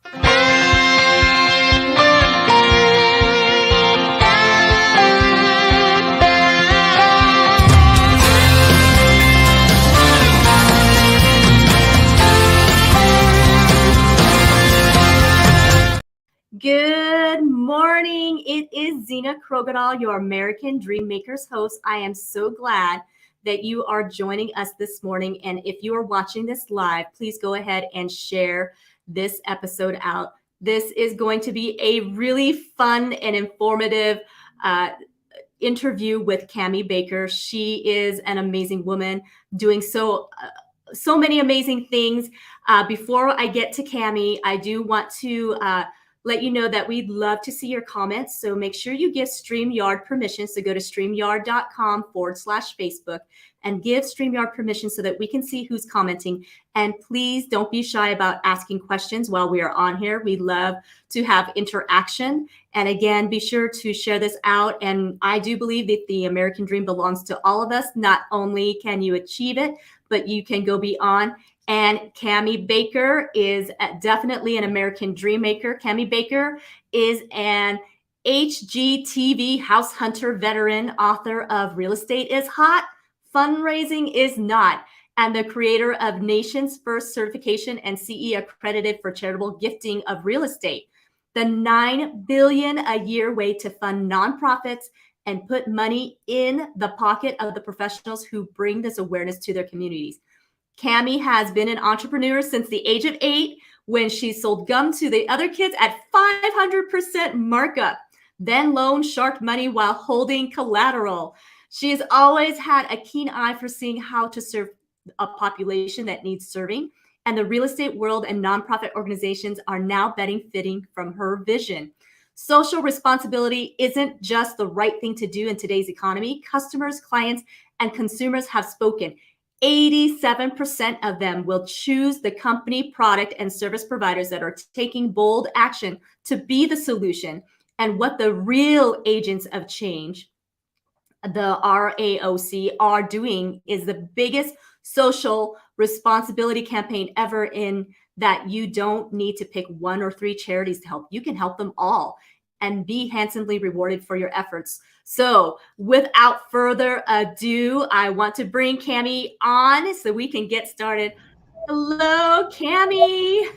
Good morning. It is Zena Krogadal, your American Dream Makers host. I am so glad that you are joining us this morning. And if you are watching this live, please go ahead and share this episode out. This is going to be a really fun and informative interview with Cami Baker. She is an amazing woman doing so many amazing things. Before I get to Cami, I do want to let you know that we'd love to see your comments. So make sure you give StreamYard permission. So go to streamyard.com/Facebook and give StreamYard permission so that we can see who's commenting. And please don't be shy about asking questions while we are on here. We love to have interaction. And again, be sure to share this out. And I do believe that the American dream belongs to all of us. Not only can you achieve it, but you can go beyond. And Cami Baker is definitely an American dream maker. Cami Baker is an HGTV House Hunter veteran, author of Real Estate is Hot, Fundraising is Not, and the creator of Nation's First Certification and CE accredited for charitable gifting of real estate, the $9 billion a year way to fund nonprofits and put money in the pocket of the professionals who bring this awareness to their communities. Cami has been an entrepreneur since the age of 8 when she sold gum to the other kids at 500% markup, then loaned shark money while holding collateral. She has always had a keen eye for seeing how to serve a population that needs serving, and the real estate world and nonprofit organizations are now benefiting from her vision. Social responsibility isn't just the right thing to do in today's economy. Customers, clients, and consumers have spoken. 87% of them will choose the company, product, and service providers that are taking bold action to be the solution. And what the real agents of change, the RAOC, are doing is the biggest social responsibility campaign ever, in that you don't need to pick 1 or 3 charities to help. You can help them all and be handsomely rewarded for your efforts. So without further ado, I want to bring Cami on so we can get started. Hello, Cami.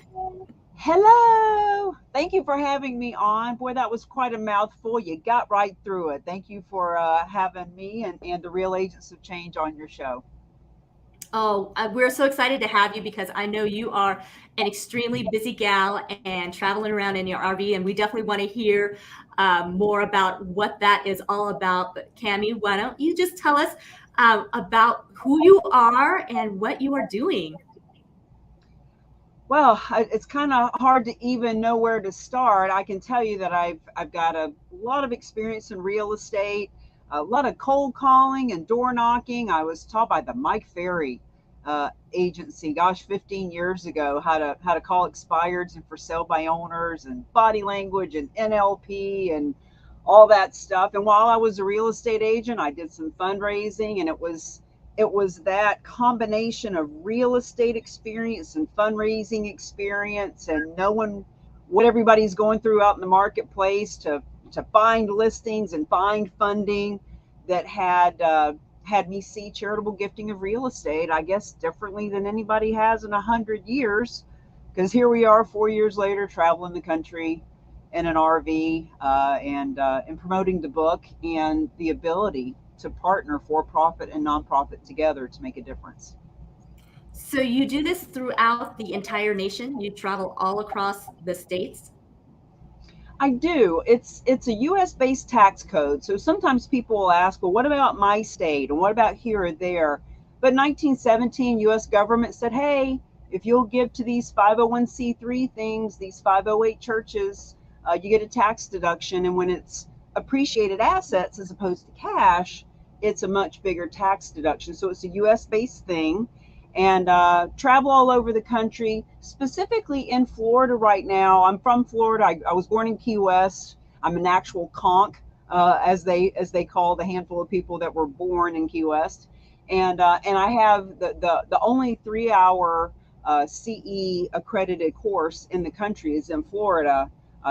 Hello. Thank you for having me on. Boy, that was quite a mouthful. You got right through it. Thank you for having me and the Real Agents of Change on your show. Oh, we're so excited to have you because I know you are an extremely busy gal and traveling around in your RV, and we definitely want to hear more about what that is all about. But Cami, why don't you just tell us about who you are and what you are doing? Well, it's kind of hard to even know where to start. I can tell you that I've got a lot of experience in real estate, a lot of cold calling and door knocking. I was taught by the Mike Ferry agency, 15 years ago, how to call expireds and for sale by owners and body language and NLP and all that stuff. And while I was a real estate agent, I did some fundraising, and it was that combination of real estate experience and fundraising experience and knowing what everybody's going through out in the marketplace to find listings and find funding that had me see charitable gifting of real estate, I guess, differently than anybody has in 100 years. Because here we are 4 years later, traveling the country in an RV and promoting the book and the ability to partner for-profit and nonprofit together to make a difference. So you do this throughout the entire nation? You travel all across the states? I do. It's a US based tax code. So sometimes people will ask, well, what about my state? And what about here or there? But 1917, US government said, hey, if you'll give to these 501c3 things, these 508 churches, you get a tax deduction. And when it's appreciated assets as opposed to cash, it's a much bigger tax deduction. So it's a US based thing. And travel all over the country, specifically in Florida right now. I'm from Florida. I was born in Key West. I'm an actual conch, as they call the handful of people that were born in Key West. And I have the only 3-hour CE accredited course in the country is in Florida,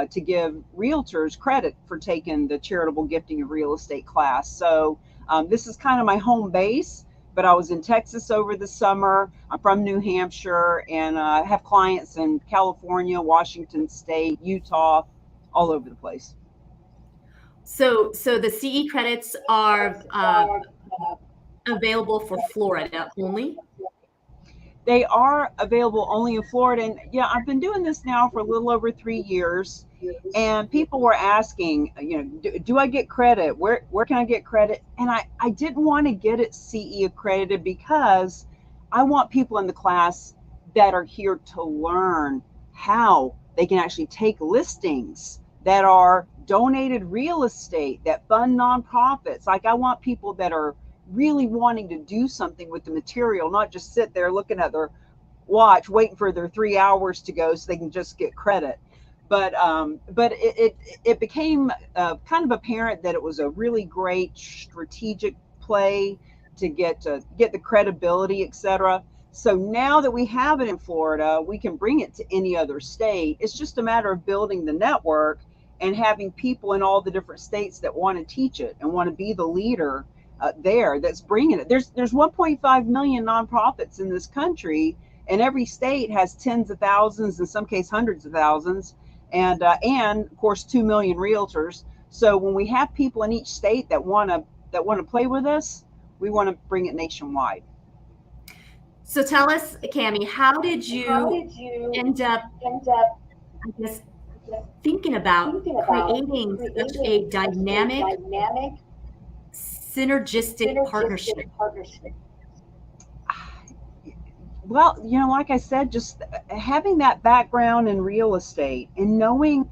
to give realtors credit for taking the charitable gifting of real estate class. So this is kind of my home base, but I was in Texas over the summer. I'm from New Hampshire, and I have clients in California, Washington State, Utah, all over the place. So the CE credits are available for Florida only? They are available only in Florida. And yeah, I've been doing this now for a little over 3 years. And people were asking, do I get credit? Where can I get credit? And I didn't want to get it CE accredited because I want people in the class that are here to learn how they can actually take listings that are donated real estate, that fund nonprofits. Like, I want people that are really wanting to do something with the material, not just sit there looking at their watch, waiting for their 3 hours to go so they can just get credit. But it became kind of apparent that it was a really great strategic play to get the credibility, etc. So now that we have it in Florida, we can bring it to any other state. It's just a matter of building the network and having people in all the different states that want to teach it and want to be the leader there that's bringing it. There's 1.5 million nonprofits in this country, and every state has tens of thousands, in some cases hundreds of thousands, and of course 2 million realtors. So when we have people in each state that want to play with us, we want to bring it nationwide. So tell us, Cami, how did you end up, I guess, thinking about creating such a dynamic, synergistic partnership? Well, like I said, just having that background in real estate and knowing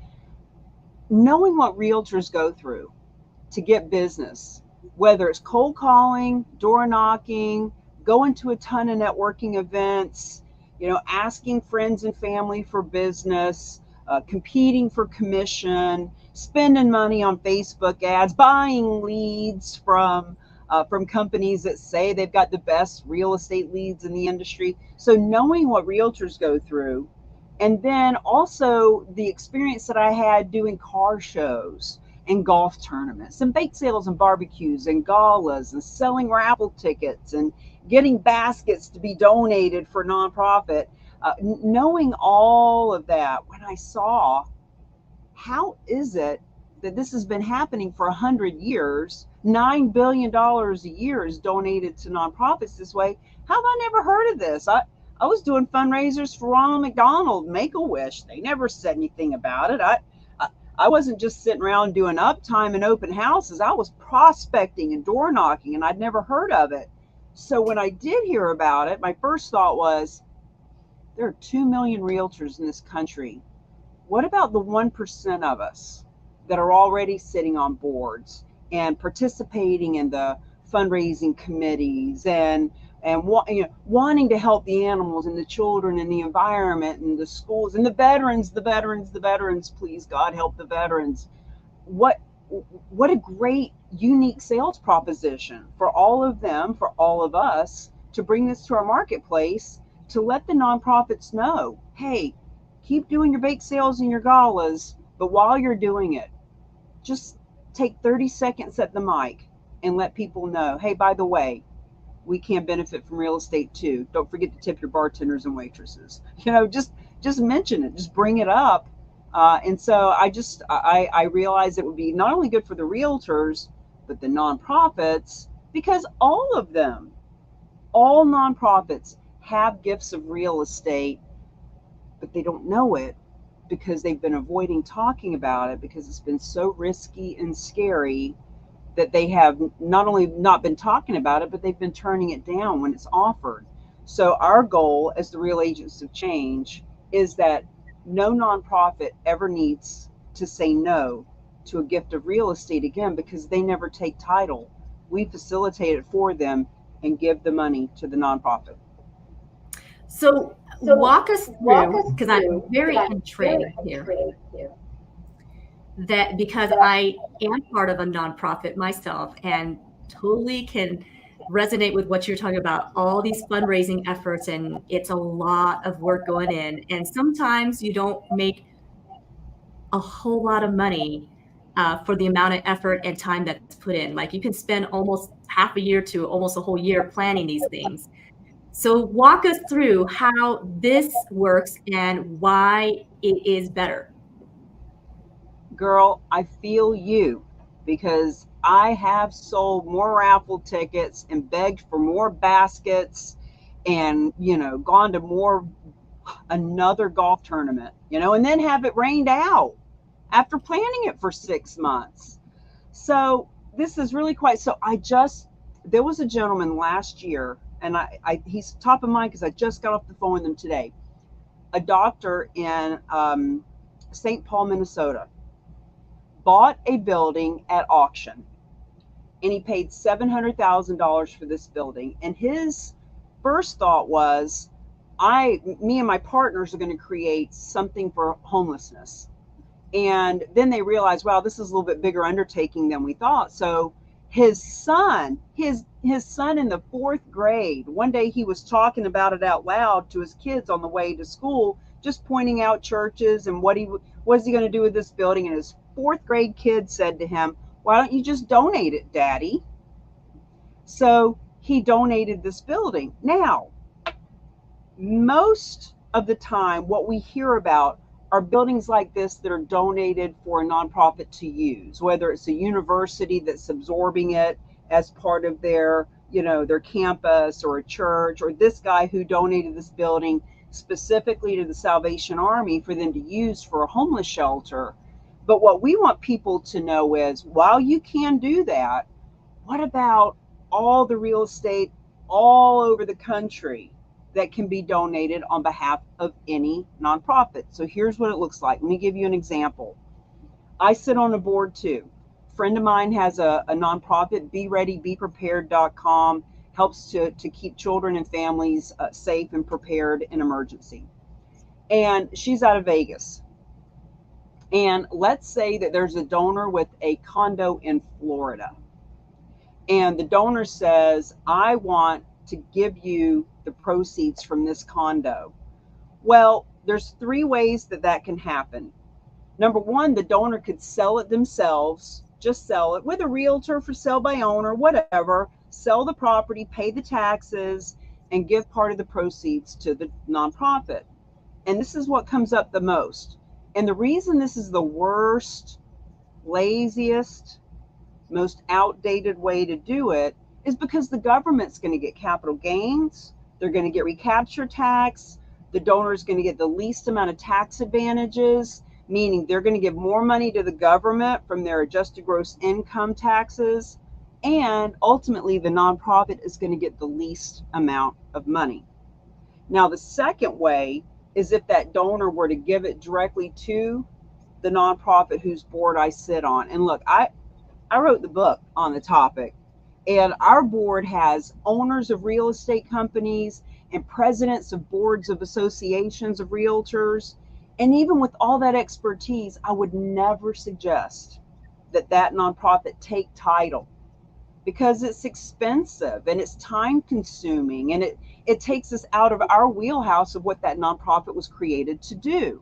what realtors go through to get business, whether it's cold calling, door knocking, going to a ton of networking events, asking friends and family for business, competing for commission, spending money on Facebook ads, buying leads from companies that say they've got the best real estate leads in the industry. So knowing what realtors go through, and then also the experience that I had doing car shows and golf tournaments and bake sales and barbecues and galas and selling raffle tickets and getting baskets to be donated for nonprofit. Knowing all of that, when I saw how is it that this has been happening for 100 years, $9 billion a year is donated to nonprofits this way. How have I never heard of this? I was doing fundraisers for Ronald McDonald, Make-A-Wish. They never said anything about it. I wasn't just sitting around doing uptime and open houses. I was prospecting and door knocking, and I'd never heard of it. So when I did hear about it, my first thought was, there are 2 million realtors in this country. What about the 1% of us that are already sitting on boards and participating in the fundraising committees and wanting to help the animals and the children and the environment and the schools and the veterans, please God help the veterans. What a great unique sales proposition for all of them, for all of us, to bring this to our marketplace, to let the nonprofits know, hey, keep doing your bake sales and your galas, but while you're doing it, just take 30 seconds at the mic and let people know, hey, by the way, we can benefit from real estate too. Don't forget to tip your bartenders and waitresses. Just mention it, just bring it up. And so I realized it would be not only good for the realtors, but the nonprofits, because all nonprofits have gifts of real estate, but they don't know it because they've been avoiding talking about it because it's been so risky and scary that they have not only not been talking about it, but they've been turning it down when it's offered. So our goal as the Real Agents of Change is that no nonprofit ever needs to say no to a gift of real estate again, because they never take title. We facilitate it for them and give the money to the nonprofit. So walk us through, because I'm very intrigued here, that because I am part of a nonprofit myself and totally can resonate with what you're talking about, all these fundraising efforts, and it's a lot of work going in. And sometimes you don't make a whole lot of money for the amount of effort and time that's put in. Like you can spend almost half a year to almost a whole year planning these things. So walk us through how this works and why it is better. Girl, I feel you, because I have sold more raffle tickets and begged for more baskets and, gone to another golf tournament, and then have it rained out after planning it for 6 months. So this is really quite, so there was a gentleman last year, and he's top of mind because I just got off the phone with him today, a doctor in St. Paul, Minnesota, bought a building at auction, and he paid $700,000 for this building. And his first thought was, me and my partners are going to create something for homelessness. And then they realized, wow, this is a little bit bigger undertaking than we thought. So his son in the 4th grade, one day he was talking about it out loud to his kids on the way to school, just pointing out churches and what is he going to do with this building. And his 4th grade kid said to him, why don't you just donate it, Daddy? So he donated this building. Now, most of the time, what we hear about are buildings like this that are donated for a nonprofit to use, whether it's a university that's absorbing it as part of their campus, or a church, or this guy who donated this building specifically to the Salvation Army for them to use for a homeless shelter. But what we want people to know is, while you can do that, what about all the real estate all over the country that can be donated on behalf of any nonprofit? So here's what it looks like. Let me give you an example. I sit on a board too. A friend of mine has a nonprofit, BeReadyBePrepared.com, helps to keep children and families safe and prepared in emergency. And she's out of Vegas. And let's say that there's a donor with a condo in Florida. And the donor says, I want to give you the proceeds from this condo. Well, there's 3 ways that can happen. Number 1, the donor could sell it themselves, just sell it with a realtor for sale by owner, whatever, sell the property, pay the taxes, and give part of the proceeds to the nonprofit. And this is what comes up the most. And the reason this is the worst, laziest, most outdated way to do it is because the government's going to get capital gains. They're going to get recapture tax. The donor is going to get the least amount of tax advantages, meaning they're going to give more money to the government from their adjusted gross income taxes. And ultimately, the nonprofit is going to get the least amount of money. Now, the second way is if that donor were to give it directly to the nonprofit whose board I sit on. And look, I wrote the book on the topic, and our board has owners of real estate companies and presidents of boards of associations of realtors. And even with all that expertise, I would never suggest that nonprofit take title, because it's expensive and it's time consuming, and it takes us out of our wheelhouse of what that nonprofit was created to do.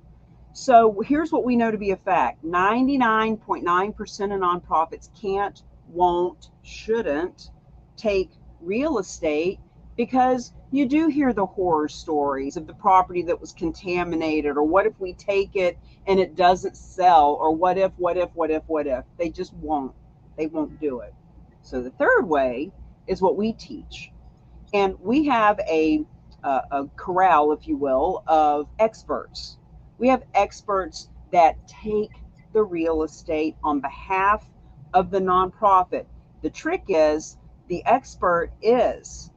So here's what we know to be a fact. 99.9% of nonprofits can't, won't, shouldn't take real estate, because you do hear the horror stories of the property that was contaminated, or what if we take it and it doesn't sell, or what if. They just won't. They won't do it. So the third way is what we teach. And we have a corral, if you will, of experts. We have experts that take the real estate on behalf of the nonprofit. The trick is, the expert is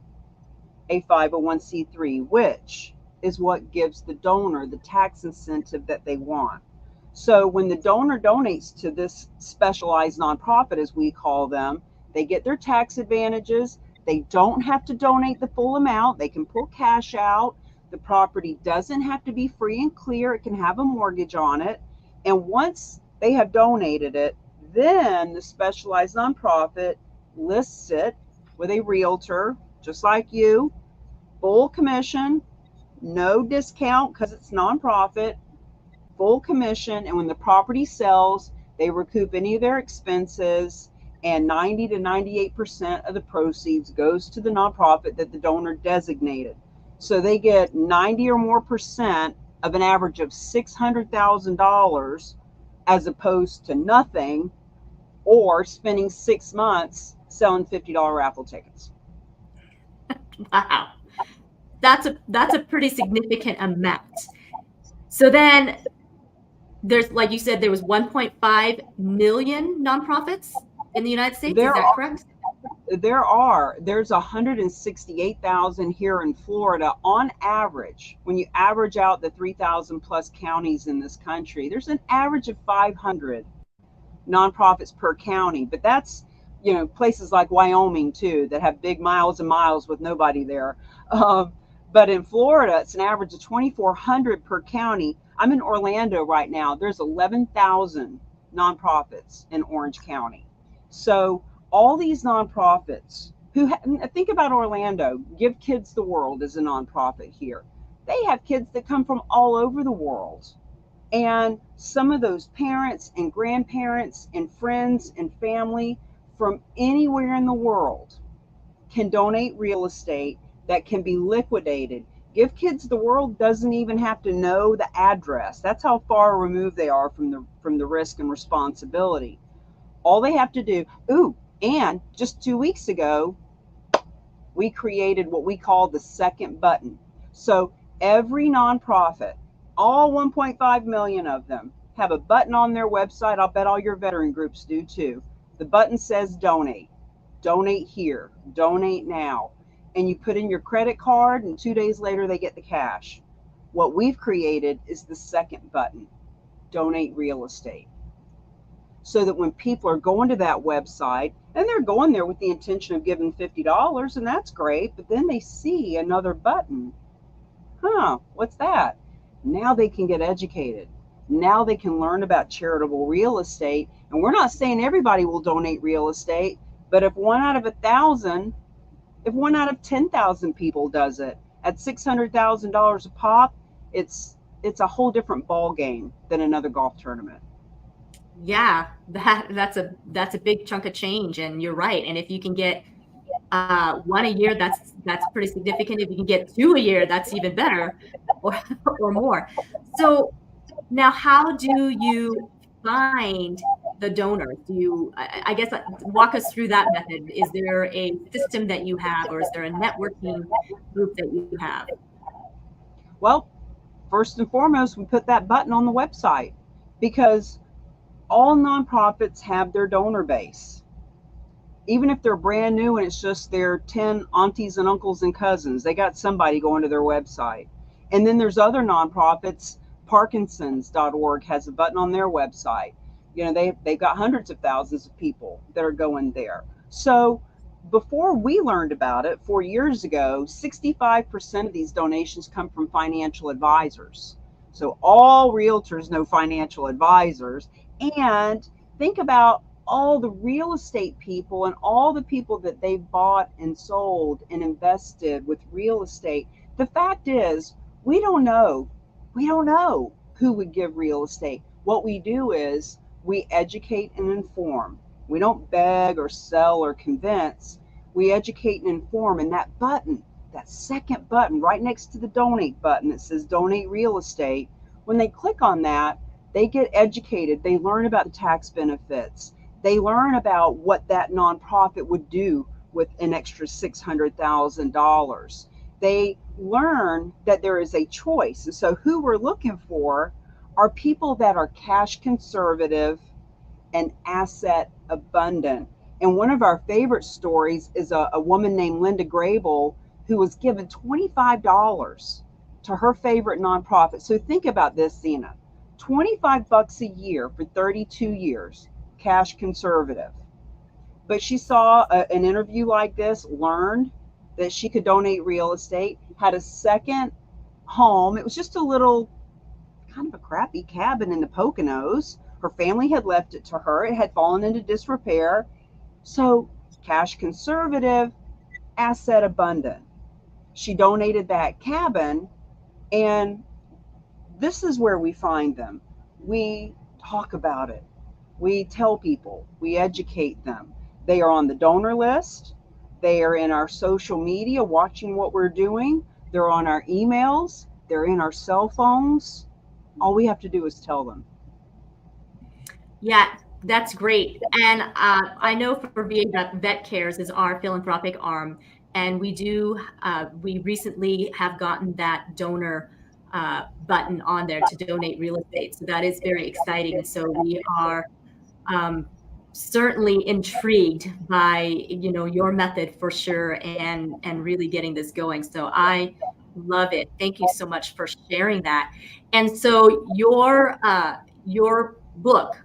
a 501c3, which is what gives the donor the tax incentive that they want. So when the donor donates to this specialized nonprofit, as we call them, they get their tax advantages. They don't have to donate the full amount. They can pull cash out. The property doesn't have to be free and clear. It can have a mortgage on it. And once they have donated it, then the specialized nonprofit lists it with a realtor, just like you, full commission, no discount because it's nonprofit, full commission. And when the property sells, they recoup any of their expenses, and 90 to 98% of the proceeds goes to the nonprofit that the donor designated. So they get 90 or more percent of an average of $600,000 as opposed to nothing, or spending 6 months selling $50 raffle tickets. Wow. That's a pretty significant amount. So then there's, like you said, there was 1.5 million nonprofits in the United States. Is that correct? There's 168,000 here in Florida on average. When you average out the 3,000 plus counties in this country, there's an average of 500 nonprofits per county. But that's, places like Wyoming too, that have big miles and miles with nobody there. But in Florida, it's an average of 2,400 per county. I'm in Orlando right now. There's 11,000 nonprofits in Orange County. So all these nonprofits who think about Orlando, Give Kids the World is a nonprofit here. They have kids that come from all over the world. And some of those parents and grandparents and friends and family from anywhere in the world can donate real estate that can be liquidated. Give Kids the World doesn't even have to know the address. That's how far removed they are from the risk and responsibility. All they have to do, and just 2 weeks ago, we created what we call the second button. So every nonprofit, all 1.5 million of them, have a button on their website. I'll bet all your veteran groups do too. The button says donate. Donate here. Donate now. And you put in your credit card, and 2 days later they get the cash. What we've created is the second button, donate real estate. So that when people are going to that website, and they're going there with the intention of giving $50, and that's great, but then they see another button. What's that? Now they can get educated. Now they can learn about charitable real estate. And we're not saying everybody will donate real estate, but if 1 out of 1,000, if 1 out of 10,000 people does it at $600,000 a pop, it's a whole different ball game than another golf tournament. Yeah, that's a big chunk of change, and you're right. And if you can get 1 a year, that's pretty significant. If you can get 2 a year, that's even better, or more. So now, how do you find the donors? Do you, I guess, walk us through that method? Is there a system that you have, or is there a networking group that you have? Well, first and foremost, we put that button on the website, because all nonprofits have their donor base. Even if they're brand new and it's just their 10 aunties and uncles and cousins, they got somebody going to their website. And then there's other nonprofits. Parkinson's.org has a button on their website. They've got hundreds of thousands of people that are going there. So before we learned about it 4 years ago, 65% of these donations come from financial advisors. So all realtors know financial advisors. And think about all the real estate people and all the people that they've bought and sold and invested with real estate. The fact is, we don't know who would give real estate. What we do is we educate and inform. We don't beg or sell or convince. We educate and inform. And that button, that second button right next to the donate button that says donate real estate, when they click on that, they get educated. They learn about the tax benefits. They learn about what that nonprofit would do with an extra $600,000. They learn that there is a choice. And so who we're looking for are people that are cash conservative and asset abundant. And one of our favorite stories is a woman named Linda Grable, who was given $25 to her favorite nonprofit. So think about this, Zena. $25 a year for 32 years, cash conservative. But she saw an interview like this, learned that she could donate real estate, had a second home. It was just a little, kind of a crappy cabin in the Poconos. Her family had left it to her. It had fallen into disrepair. So cash conservative, asset abundant. She donated that cabin, and this is where we find them. We talk about it. We tell people, we educate them. They are on the donor list. They are in our social media watching what we're doing. They're on our emails. They're in our cell phones. All we have to do is tell them. Yeah, that's great. And I know for VA that Vet Cares is our philanthropic arm, and we recently have gotten that donor button on there to donate real estate. So that is very exciting. So we are um, certainly intrigued by your method for sure, and really getting this going. So I love it. Thank you so much for sharing that. And so your book,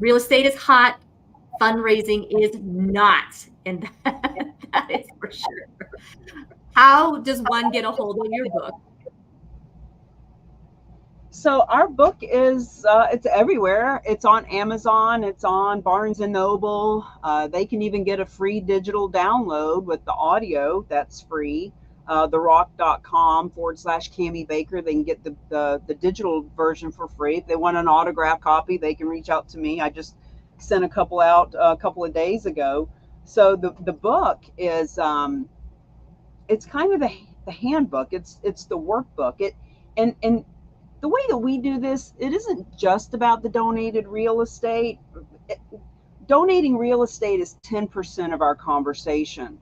Real Estate is Hot, Fundraising is Not, and that is for sure. How does one get a hold of your book? So our book is it's everywhere. It's on Amazon. It's on Barnes and Noble. They can even get a free digital download with the audio. That's free. therock.com/Cami Baker. They can get the digital version for free. If they want an autograph copy, they can reach out to me. I just sent a couple out a couple of days ago. So the book is it's kind of the handbook. It's the workbook. And the way that we do this, it isn't just about the donated real estate. Donating real estate is 10% of our conversation,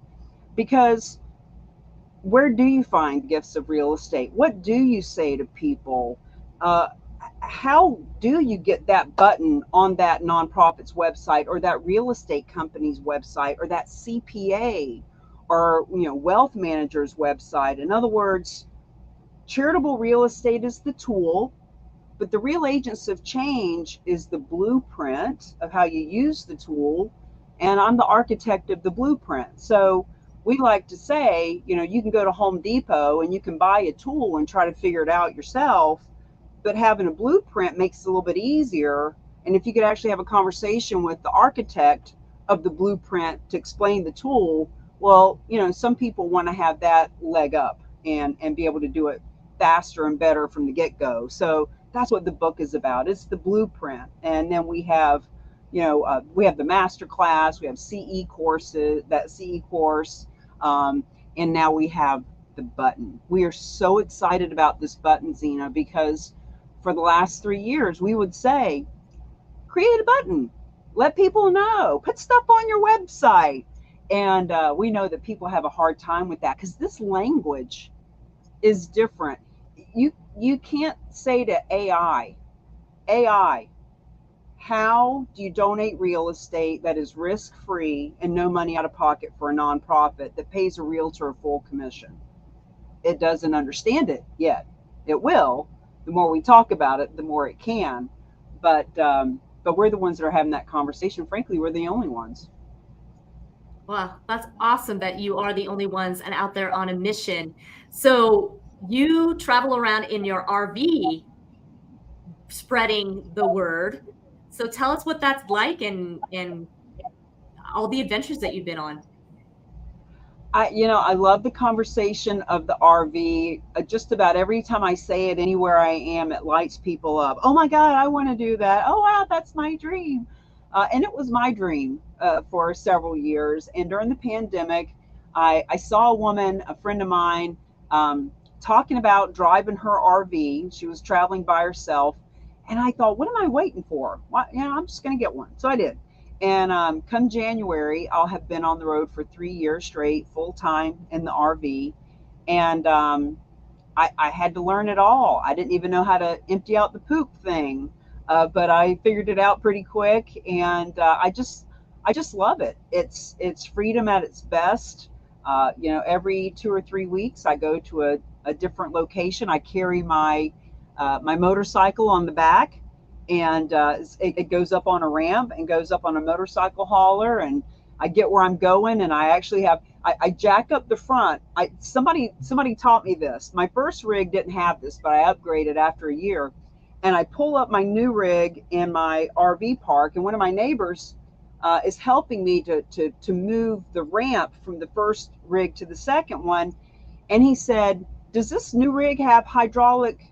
because where do you find gifts of real estate? What do you say to people? How do you get that button on that nonprofit's website, or that real estate company's website, or that CPA or wealth manager's website? In other words, charitable real estate is the tool, but the real agents of change is the blueprint of how you use the tool, and I'm the architect of the blueprint. So we like to say, you can go to Home Depot and you can buy a tool and try to figure it out yourself, but having a blueprint makes it a little bit easier. And if you could actually have a conversation with the architect of the blueprint to explain the tool, well, some people want to have that leg up and be able to do it faster and better from the get-go. So that's what the book is about. It's the blueprint. And then we have the master class, we have CE courses, that CE course, and now we have the button. We are so excited about this button, Zena, because for the last 3 years we would say, create a button, let people know, put stuff on your website. And we know that people have a hard time with that because this language is different. You can't say to AI, how do you donate real estate that is risk-free and no money out of pocket for a nonprofit that pays a realtor a full commission? It doesn't understand it yet. It will. The more we talk about it, the more it can. But we're the ones that are having that conversation. Frankly, we're the only ones. Wow, that's awesome that you are the only ones and out there on a mission. So you travel around in your RV spreading the word. So tell us what that's like, and all the adventures that you've been on. I love the conversation of the RV. Just about every time I say it anywhere I am, it lights people up. Oh my God, I want to do that. Oh wow, that's my dream. And it was my dream for several years. And during the pandemic, I saw a woman, a friend of mine, talking about driving her RV. She was traveling by herself. And I thought, what am I waiting for? Why, I'm just going to get one. So I did. And come January, I'll have been on the road for 3 years straight, full time in the RV. And I had to learn it all. I didn't even know how to empty out the poop thing, but I figured it out pretty quick. And I just love it. It's freedom at its best. Every 2 or 3 weeks, I go to a different location. I carry my motorcycle on the back, and it goes up on a ramp and goes up on a motorcycle hauler, and I get where I'm going. And I actually have I jack up the front. Somebody taught me this. My first rig didn't have this, but I upgraded after a year, and I pull up my new rig in my RV park, and one of my neighbors is helping me to move the ramp from the first rig to the second one. And he said, does this new rig have hydraulic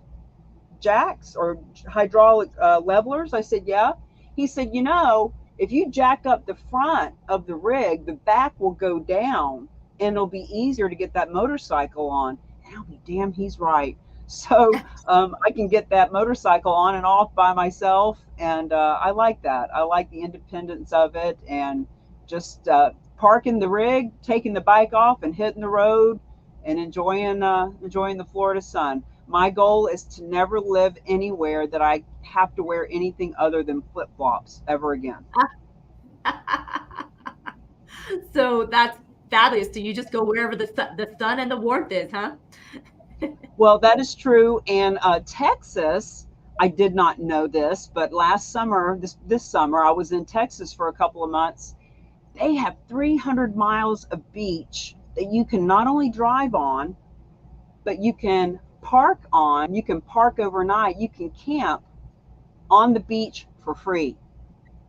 jacks or hydraulic levelers? I said, yeah. He said, you know, if you jack up the front of the rig, the back will go down and it'll be easier to get that motorcycle on. And I'll be damn, he's right. So I can get that motorcycle on and off by myself. And I like that. I like the independence of it, and just parking the rig, taking the bike off and hitting the road and enjoying the Florida sun. My goal is to never live anywhere that I have to wear anything other than flip-flops ever again. So that's fabulous. Do you just go wherever the sun and the warmth is, huh? Well, that is true. And Texas, I did not know this, but last summer, this summer, I was in Texas for a couple of months. They have 300 miles of beach that you can not only drive on, but you can park on. You can park overnight. You can camp on the beach for free.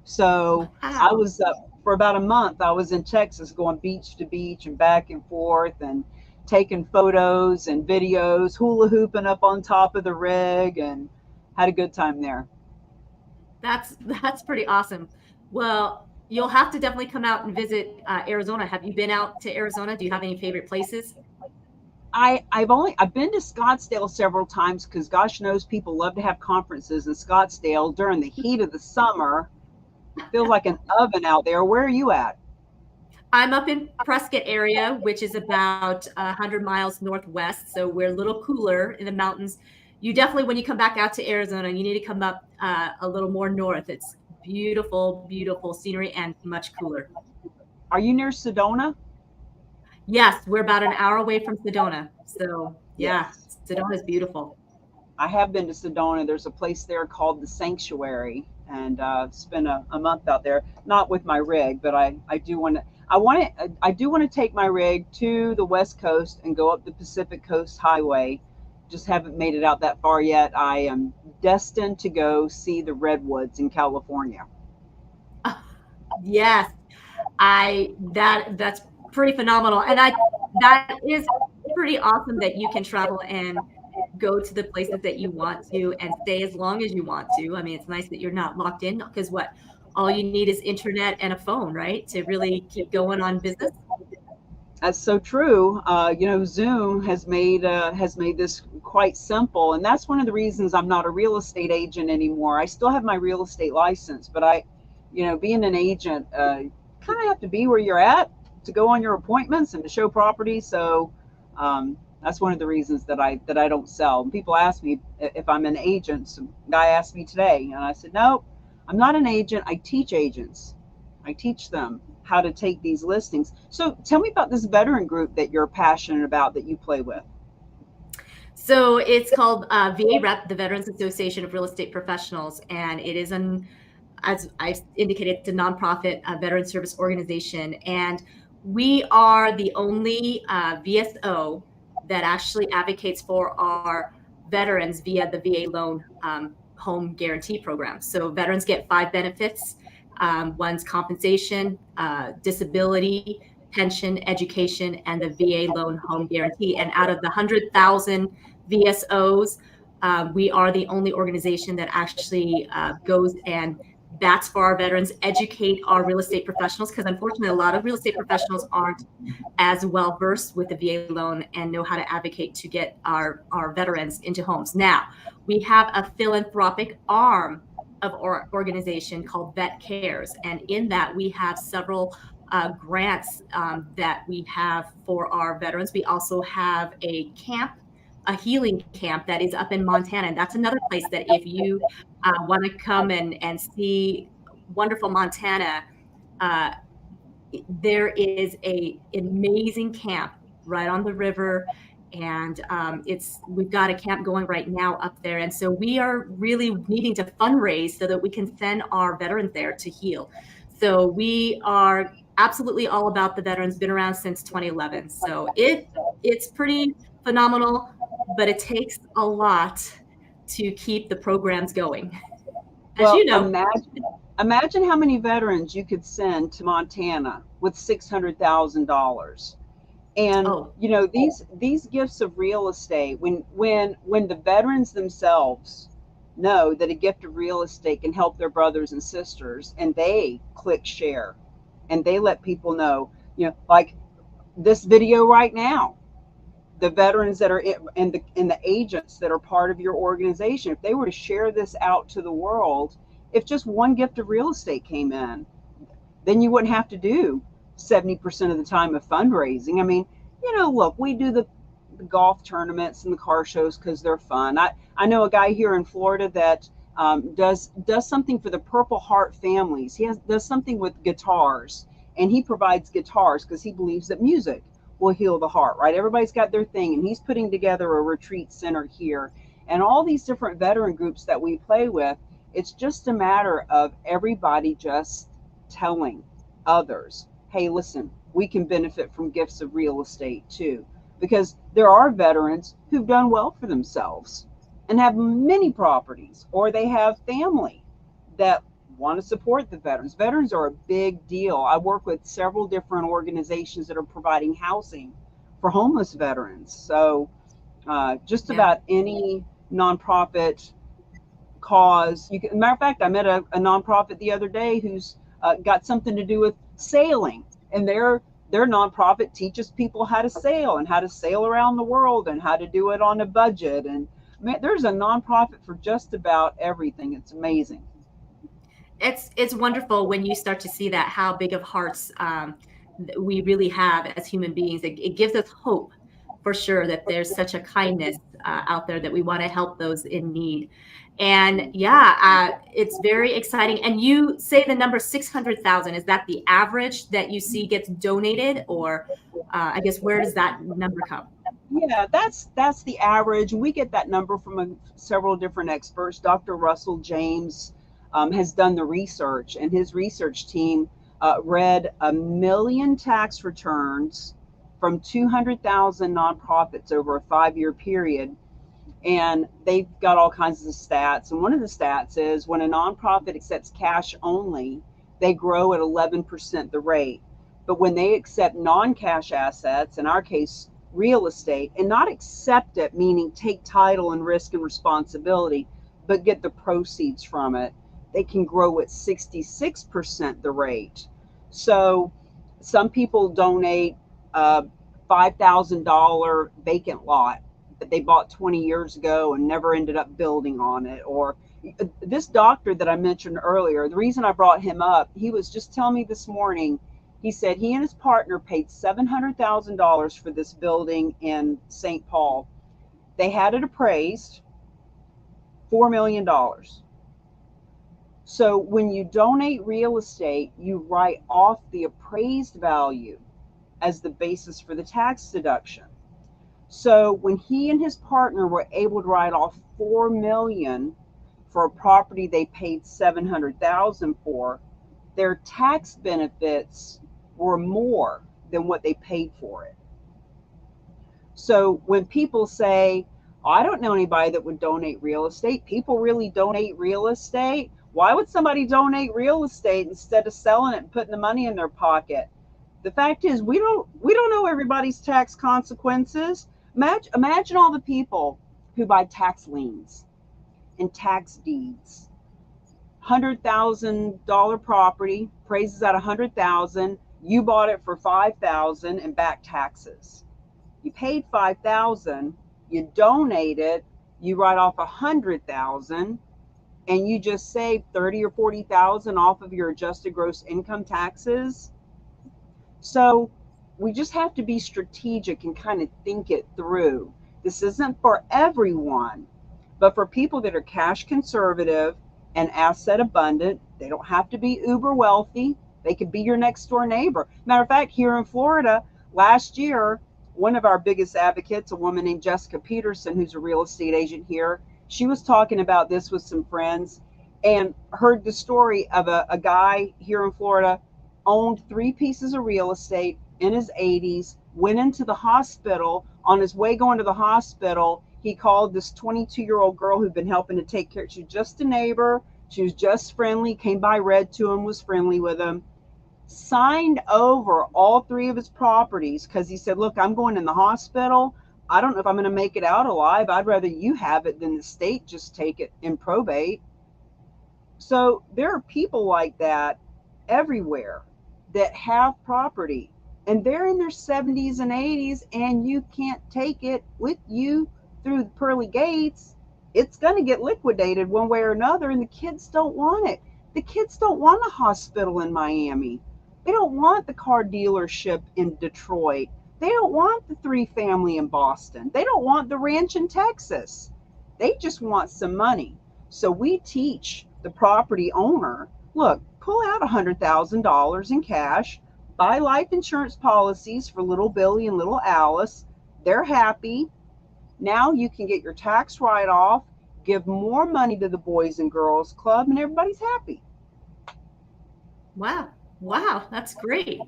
So I Wow. was for about a month, I was in Texas going beach to beach and back and forth and taking photos and videos, hula hooping up on top of the rig, and had a good time there. That's pretty awesome. Well, you'll have to definitely come out and visit Arizona. Have you been out to Arizona? Do you have any favorite places? I've been to Scottsdale several times because gosh knows people love to have conferences in Scottsdale during the heat of the summer. It feels like an oven out there. Where are you at? I'm up in Prescott area, which is about 100 miles northwest. So we're a little cooler in the mountains. You definitely, when you come back out to Arizona, you need to come up a little more north. It's beautiful, beautiful scenery and much cooler. Are you near Sedona? Yes, we're about an hour away from Sedona. So yeah, Yes. Sedona is beautiful. I have been to Sedona. There's a place there called the Sanctuary, and spent a month out there. Not with my rig, but I do want to. I do want to take my rig to the West Coast and go up the Pacific Coast Highway. Just haven't made it out that far yet. I am destined to go see the redwoods in California. Yes, that's pretty phenomenal. And that is pretty awesome that you can travel and go to the places that you want to and stay as long as you want to. I mean, it's nice that you're not locked in, because what all you need is internet and a phone, right? To really keep going on business. That's so true. You know, Zoom has made this quite simple, and that's one of the reasons I'm not a real estate agent anymore. I still have my real estate license, but you know, being an agent, kind of have to be where you're at to go on your appointments and to show property. So that's one of the reasons that I don't sell. People ask me if I'm an agent. Some guy asked me today, and I said, no, I'm not an agent. I teach agents. I teach them how to take these listings. So tell me about this veteran group that you're passionate about that you play with. So it's called VA Rep, the Veterans Association of Real Estate Professionals, and it is as I indicated, it's a nonprofit veteran service organization, and we are the only VSO that actually advocates for our veterans via the VA loan home guarantee program. So veterans get 5 benefits. One's compensation, disability, pension, education, and the VA loan home guarantee. And out of the 100,000 VSOs, we are the only organization that actually goes and bats for our veterans, educate our real estate professionals, because unfortunately a lot of real estate professionals aren't as well versed with the VA loan and know how to advocate to get our veterans into homes. Now, we have a philanthropic arm of our organization called Vet Cares, and in that we have several grants that we have for our veterans. We also have a camp, a healing camp that is up in Montana, and that's another place that if you want to come and see wonderful Montana, there is a amazing camp right on the river, and we've got a camp going right now up there, and so we are really needing to fundraise so that we can send our veterans there to heal. So we are absolutely all about the veterans. Been around since 2011, so it's pretty phenomenal, but it takes a lot to keep the programs going, as Well, you know. Imagine how many veterans you could send to Montana with $600,000. And Oh, you know, these gifts of real estate, when the veterans themselves know that a gift of real estate can help their brothers and sisters, and they click share and they let people know, you know, like this video right now, the veterans that are and the agents that are part of your organization, if they were to share this out to the world, if just one gift of real estate came in, then you wouldn't have to do 70% of the time of fundraising. I mean, you know, look, we do the golf tournaments and the car shows because they're fun. I know a guy here in Florida that does something for the Purple Heart families. Does something with guitars, and he provides guitars because he believes that music will heal the heart. Right? Everybody's got their thing, and he's putting together a retreat center here, and all these different veteran groups that we play with. It's just a matter of everybody just telling others, hey, listen, we can benefit from gifts of real estate too. Because there are veterans who've done well for themselves and have many properties, or they have family that want to support the veterans. Veterans are a big deal. I work with several different organizations that are providing housing for homeless veterans. So just yeah. about any nonprofit cause. Matter of fact, I met a nonprofit the other day who's got something to do with sailing, and their nonprofit teaches people how to sail and how to sail around the world and how to do it on a budget. And man, there's a nonprofit for just about everything. It's amazing. It's wonderful when you start to see that how big of hearts we really have as human beings. It gives us hope for sure that there's such a kindness out there that we want to help those in need. And yeah, it's very exciting. And you say the number 600,000. Is that the average that you see gets donated, or I guess where does that number come? Yeah, that's the average. We get that number from several different experts. Dr. Russell James has done the research, and his research team read 1 million tax returns from 200,000 nonprofits over a 5-year period, and they've got all kinds of stats. And one of the stats is when a nonprofit accepts cash only, they grow at 11% the rate. But when they accept non-cash assets, in our case, real estate, and not accept it, meaning take title and risk and responsibility, but get the proceeds from it, they can grow at 66% the rate. So some people donate a $5,000 vacant lot that they bought 20 years ago and never ended up building on it. Or this doctor that I mentioned earlier, the reason I brought him up, he was just telling me this morning, he said he and his partner paid $700,000 for this building in St. Paul. They had it appraised $4 million. So when you donate real estate, you write off the appraised value as the basis for the tax deduction. So when he and his partner were able to write off $4 million for a property they paid $700,000 for, their tax benefits were more than what they paid for it. So when people say, I don't know anybody that would donate real estate, people really donate real estate. Why would somebody donate real estate instead of selling it and putting the money in their pocket? The fact is, we don't know everybody's tax consequences. Imagine all the people who buy tax liens and tax deeds. $100,000 property, praises at 100,000. You bought it for 5,000 and back taxes. You paid 5,000. You donate it. You write off 100,000, and you just save 30 or 40,000 off of your adjusted gross income taxes. So we just have to be strategic and kind of think it through. This isn't for everyone, but for people that are cash conservative and asset abundant. They don't have to be uber wealthy. They could be your next door neighbor. Matter of fact, here in Florida, last year, one of our biggest advocates, a woman named Jessica Peterson, who's a real estate agent here, she was talking about this with some friends and heard the story of a guy here in Florida, owned 3 pieces of real estate in his 80s, went into the hospital. On his way going to the hospital, he called this 22-year-old girl who'd been helping to take care. She's just a neighbor. She was just friendly, came by, read to him, was friendly with him, signed over all 3 of his properties because he said, look, I'm going in the hospital. I don't know if I'm going to make it out alive. I'd rather you have it than the state just take it in probate. So there are people like that everywhere that have property, and they're in their 70s and 80s, and you can't take it with you through the pearly gates. It's going to get liquidated one way or another, and the kids don't want it. The kids don't want a hospital in Miami. They don't want the car dealership in Detroit. They don't want the 3-family in Boston. They don't want the ranch in Texas. They just want some money. So we teach the property owner, look, pull out $100,000 in cash, buy life insurance policies for little Billy and little Alice. They're happy. Now you can get your tax write-off, give more money to the Boys and Girls Club, and everybody's happy. Wow. Wow. That's great.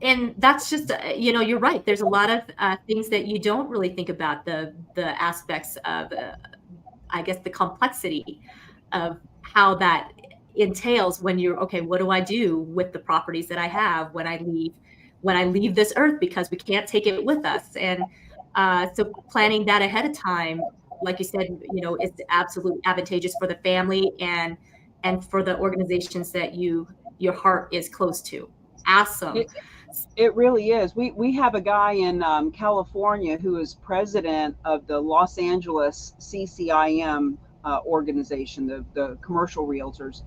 And that's just, you're right. There's a lot of things that you don't really think about, the aspects of, I guess, the complexity of how that entails when you're, okay, what do I do with the properties that I have when I leave this earth, because we can't take it with us. And so planning that ahead of time, like you said, is absolutely advantageous for the family and for the organizations that your heart is close to. Awesome. It really is. We have a guy in California who is president of the Los Angeles CCIM organization, the commercial realtors.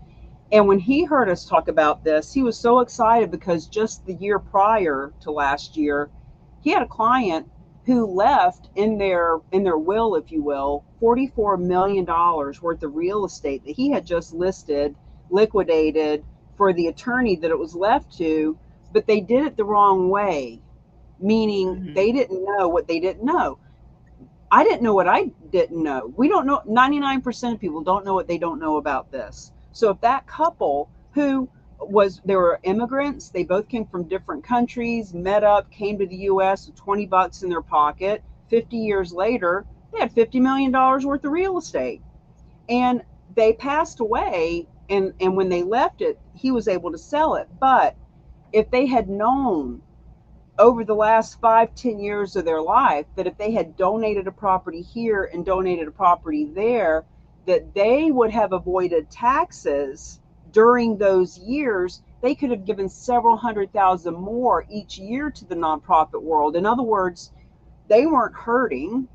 And when he heard us talk about this, he was so excited because just the year prior to last year, he had a client who left in their will, if you will, $44 million worth of real estate that he had just listed, liquidated for the attorney that it was left to, but they did it the wrong way, meaning they didn't know what they didn't know. I didn't know what I didn't know. We don't know. 99% of people don't know what they don't know about this. So if that couple they were immigrants, they both came from different countries, met up, came to the US with $20 in their pocket, 50 years later, they had $50 million worth of real estate. And they passed away, and when they left it, he was able to sell it. But if they had known over the last 5-10 years of their life that if they had donated a property here and donated a property there, that they would have avoided taxes during those years, they could have given several $100,000 more each year to the nonprofit world. In other words, they weren't hurting.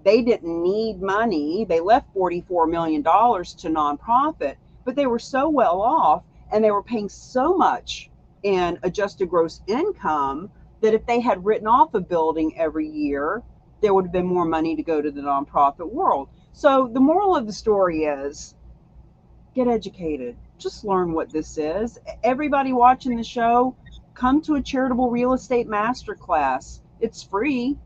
They didn't need money. They left $44 million to nonprofit, but they were so well off and they were paying so much in adjusted gross income that if they had written off a building every year, there would have been more money to go to the nonprofit world. So the moral of the story is, get educated. Just learn what this is. Everybody watching the show, come to a charitable real estate masterclass. It's free.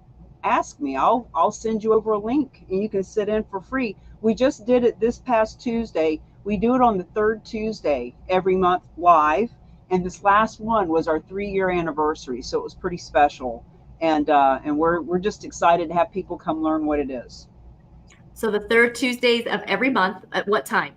Ask me. I'll send you over a link and you can sit in for free. We just did it this past Tuesday. We do it on the 3rd Tuesday every month live. And this last one was our 3-year anniversary, so it was pretty special. And we're just excited to have people come learn what it is. So the 3rd Tuesdays of every month, at what time?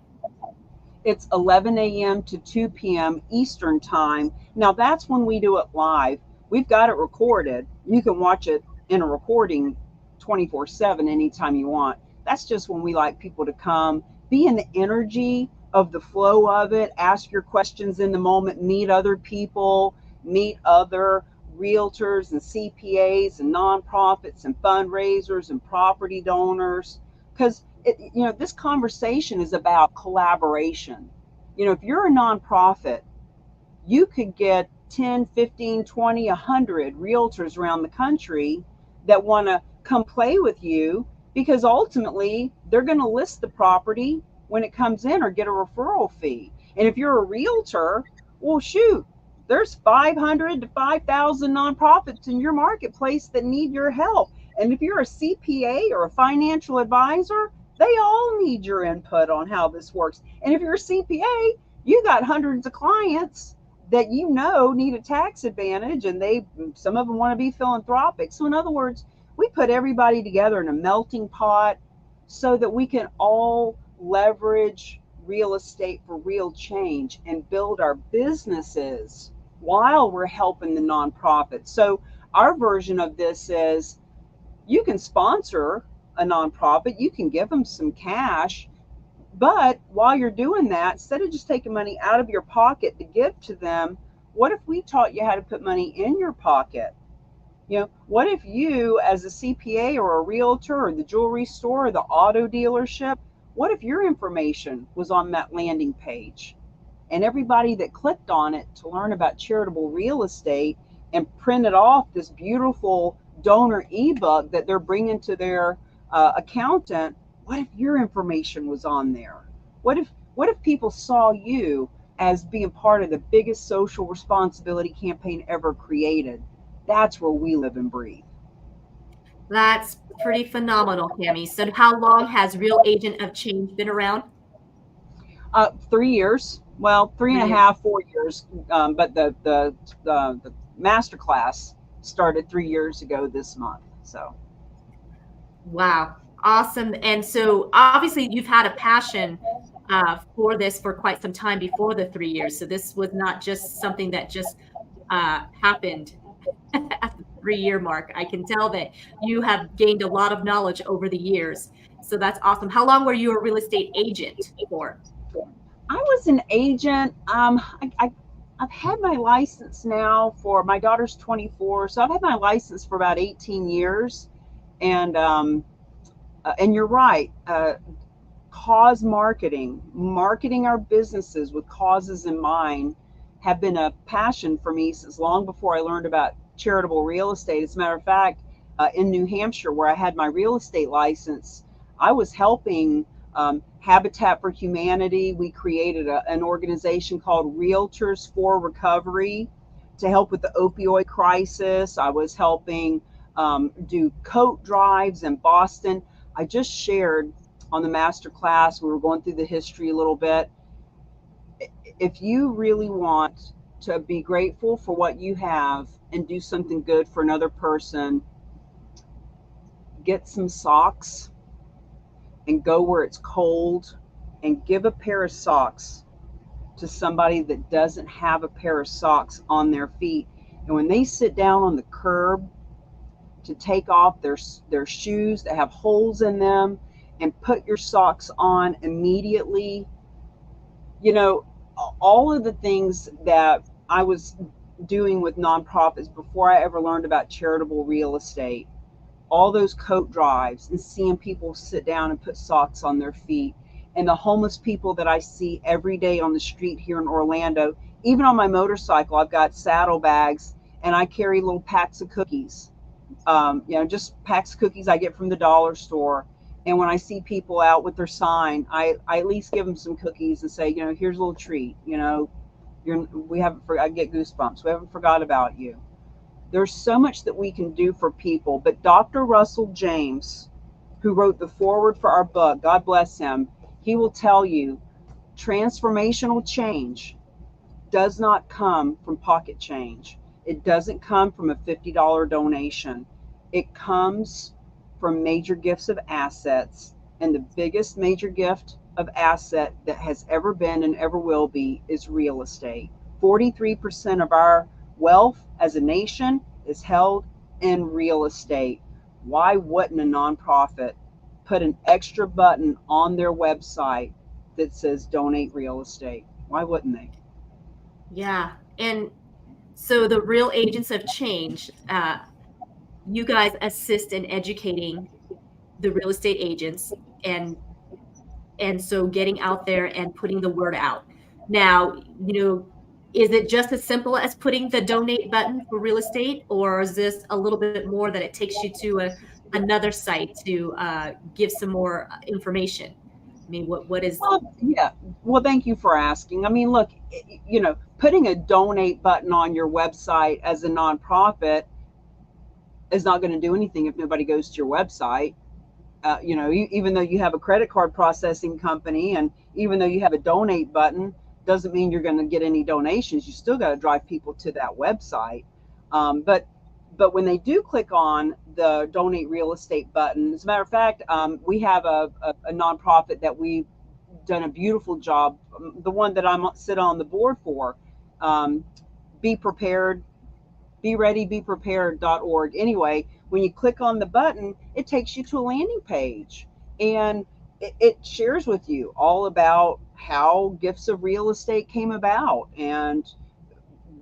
It's 11 a.m. to 2 p.m. Eastern time. Now that's when we do it live. We've got it recorded. You can watch it in a recording 24/7 anytime you want. That's just when we like people to come, be in the energy of the flow of it, ask your questions in the moment, meet other people, meet other realtors and CPAs and nonprofits and fundraisers and property donors. Because this conversation is about collaboration. If you're a nonprofit, you could get 10, 15, 20, 100 realtors around the country that want to come play with you, because ultimately they're going to list the property when it comes in or get a referral fee. And if you're a realtor, well, shoot, there's 500 to 5,000 nonprofits in your marketplace that need your help. And if you're a CPA or a financial advisor, they all need your input on how this works. And if you're a CPA, you got hundreds of clients that need a tax advantage, and some of them want to be philanthropic. So in other words, we put everybody together in a melting pot so that we can all leverage real estate for real change and build our businesses while we're helping the nonprofit. So our version of this is you can sponsor a nonprofit, you can give them some cash, but while you're doing that, instead of just taking money out of your pocket to give to them, what if we taught you how to put money in your pocket? What if you, as a CPA or a realtor or the jewelry store or the auto dealership, what if your information was on that landing page? And everybody that clicked on it to learn about charitable real estate and printed off this beautiful donor ebook that they're bringing to their accountant, what if your information was on there? What if people saw you as being part of the biggest social responsibility campaign ever created? That's where we live and breathe. That's pretty phenomenal, Cami. So how long has Real Agent of Change been around? 3 years. Well, three and a half, 4 years. But the master class started 3 years ago this month. So. Wow, awesome. And so obviously you've had a passion for this for quite some time before the 3 years. So this was not just something that just happened at the 3 year mark. I can tell that you have gained a lot of knowledge over the years. So that's awesome. How long were you a real estate agent for? I was an agent. I've had my license now for, my daughter's 24, so I've had my license for about 18 years. And you're right. Cause marketing our businesses with causes in mind have been a passion for me since long before I learned about charitable real estate. As a matter of fact, in New Hampshire, where I had my real estate license, I was helping Habitat for Humanity. We created an organization called Realtors for Recovery to help with the opioid crisis. I was helping do coat drives in Boston. I just shared on the master class, we were going through the history a little bit. If you really want to be grateful for what you have and do something good for another person, get some socks and go where it's cold and give a pair of socks to somebody that doesn't have a pair of socks on their feet. And when they sit down on the curb to take off their shoes that have holes in them and put your socks on immediately, all of the things that I was doing with nonprofits before I ever learned about charitable real estate, all those coat drives and seeing people sit down and put socks on their feet, and the homeless people that I see every day on the street here in Orlando. Even on my motorcycle, I've got saddlebags and I carry little packs of cookies, just packs of cookies I get from the dollar store. And when I see people out with their sign, I at least give them some cookies and say, here's a little treat. I get goosebumps. We haven't forgot about you. There's so much that we can do for people. But Dr. Russell James, who wrote the foreword for our book, God bless him, he will tell you transformational change does not come from pocket change. It doesn't come from a $50 donation. It comes from major gifts of assets. And the biggest major gift of asset that has ever been and ever will be is real estate. 43% of our wealth as a nation is held in real estate. Why wouldn't a nonprofit put an extra button on their website that says donate real estate? Why wouldn't they? Yeah. And so the Real Agents of Change, you guys assist in educating the real estate agents and so getting out there and putting the word out. Now, is it just as simple as putting the donate button for real estate, or is this a little bit more that it takes you to another site to give some more information? I mean, what is? Well, yeah. Well, thank you for asking. I mean, look, putting a donate button on your website as a nonprofit is not going to do anything if nobody goes to your website. Even though you have a credit card processing company and even though you have a donate button, doesn't mean you're going to get any donations. You still got to drive people to that website. But when they do click on the donate real estate button, as a matter of fact, we have a nonprofit that we done a beautiful job. The one that I'm sit on the board for, Be Prepared, Be Ready, Be Prepared.org. Anyway, when you click on the button, it takes you to a landing page, and it shares with you all about how gifts of real estate came about, and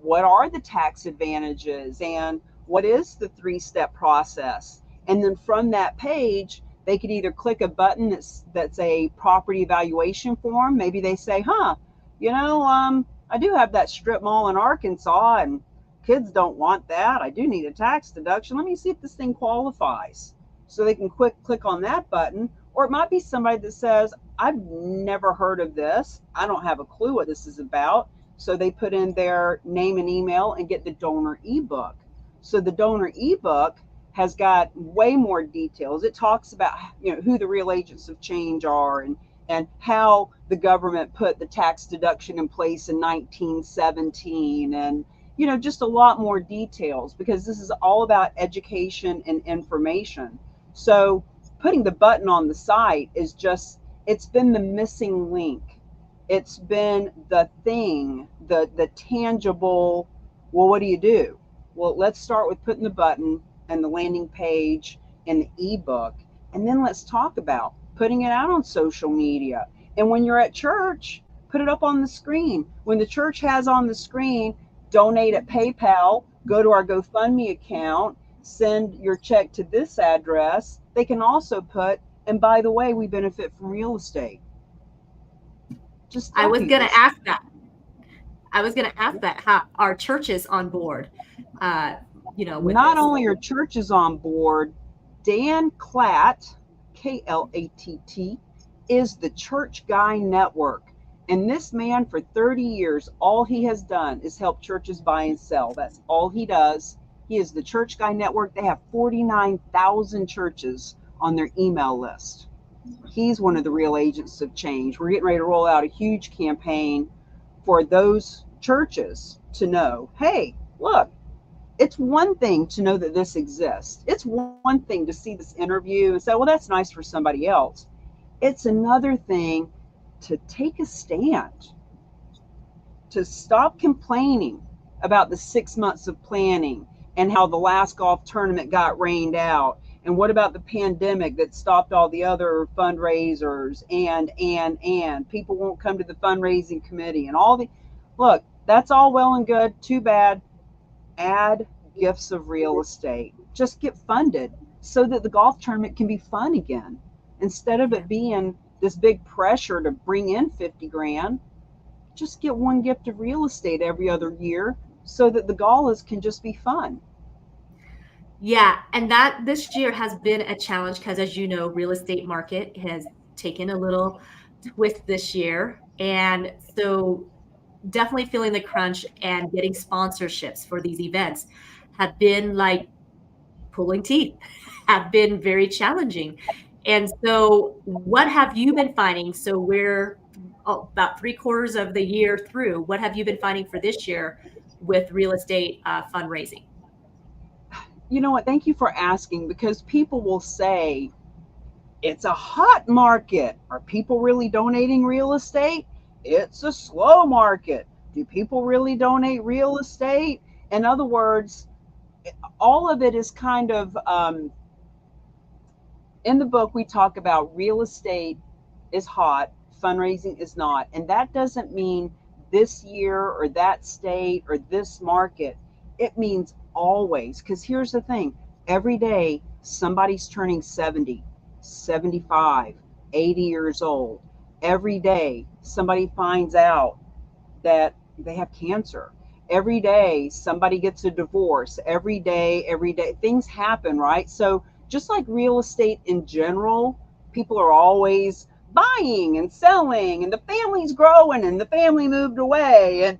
what are the tax advantages, and what is the 3-step process. And then from that page, they could either click a button that's a property evaluation form. Maybe they say, I do have that strip mall in Arkansas, and kids don't want that. I do need a tax deduction. Let me see if this thing qualifies. So they can click on that button. Or it might be somebody that says, I've never heard of this. I don't have a clue what this is about. So they put in their name and email and get the donor ebook. So the donor ebook has got way more details. It talks about who the real agents of change are, and how the government put the tax deduction in place in 1917, and just a lot more details, because this is all about education and information. So putting the button on the site is it's been the missing link. It's been the thing, the tangible. Well, what do you do? Well, let's start with putting the button and the landing page and the ebook, and then let's talk about putting it out on social media. And when you're at church, put it up on the screen. When the church has on the screen, donate at PayPal, go to our GoFundMe account, send your check to this address. They can also put, and by the way, we benefit from real estate. Just I was going to ask that. How are churches on board? With not this? only are churches on board, Dan Klatt, Klatt, is the Church Guy Network. And this man, for 30 years, all he has done is help churches buy and sell. That's all he does. He is the Church Guy Network. They have 49,000 churches on their email list. He's one of the real agents of change. We're getting ready to roll out a huge campaign for those churches to know, hey, look, it's one thing to know that this exists. It's one thing to see this interview and say, well, that's nice for somebody else. It's another thing to take a stand, to stop complaining about the 6 months of planning and how the last golf tournament got rained out. And what about the pandemic that stopped all the other fundraisers, and people won't come to the fundraising committee and all the, look, that's all well and good. Too bad. Add gifts of real estate. Just get funded so that the golf tournament can be fun again. Instead of it being this big pressure to bring in 50 grand, just get one gift of real estate every other year so that the galas can just be fun. Yeah, and that this year has been a challenge because, as you know, real estate market has taken a little twist this year. And so definitely feeling the crunch, and getting sponsorships for these events have been like pulling teeth, have been very challenging. And so what have you been finding? So we're about 3/4 of the year through. What have you been finding for this year with real estate fundraising? You know what? Thank you for asking, because people will say, it's a hot market. Are people really donating real estate? It's a slow market. Do people really donate real estate? In other words, all of it is kind of, in the book, we talk about real estate is hot, fundraising is not. And that doesn't mean this year or that state or this market. It means always. Because here's the thing, every day somebody's turning 70, 75, 80 years old. Every day somebody finds out that they have cancer. Every day somebody gets a divorce. Every day things happen, right? So just like real estate in general, people are always buying and selling, and the family's growing, and the family moved away, and